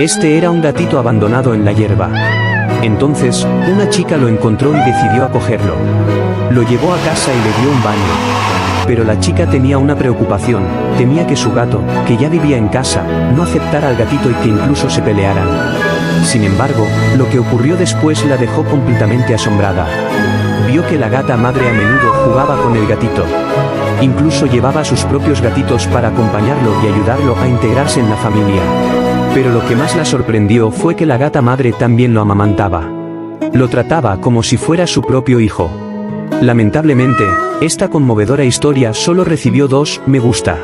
Este era un gatito abandonado en la hierba. Entonces, una chica lo encontró y decidió acogerlo. Lo llevó a casa y le dio un baño. Pero la chica tenía una preocupación, temía que su gato, que ya vivía en casa, no aceptara al gatito y que incluso se pelearan. Sin embargo, lo que ocurrió después la dejó completamente asombrada. Vio que la gata madre a menudo jugaba con el gatito. Incluso llevaba a sus propios gatitos para acompañarlo y ayudarlo a integrarse en la familia. Pero lo que más la sorprendió fue que la gata madre también lo amamantaba. Lo trataba como si fuera su propio hijo. Lamentablemente, esta conmovedora historia solo recibió 2 me gusta.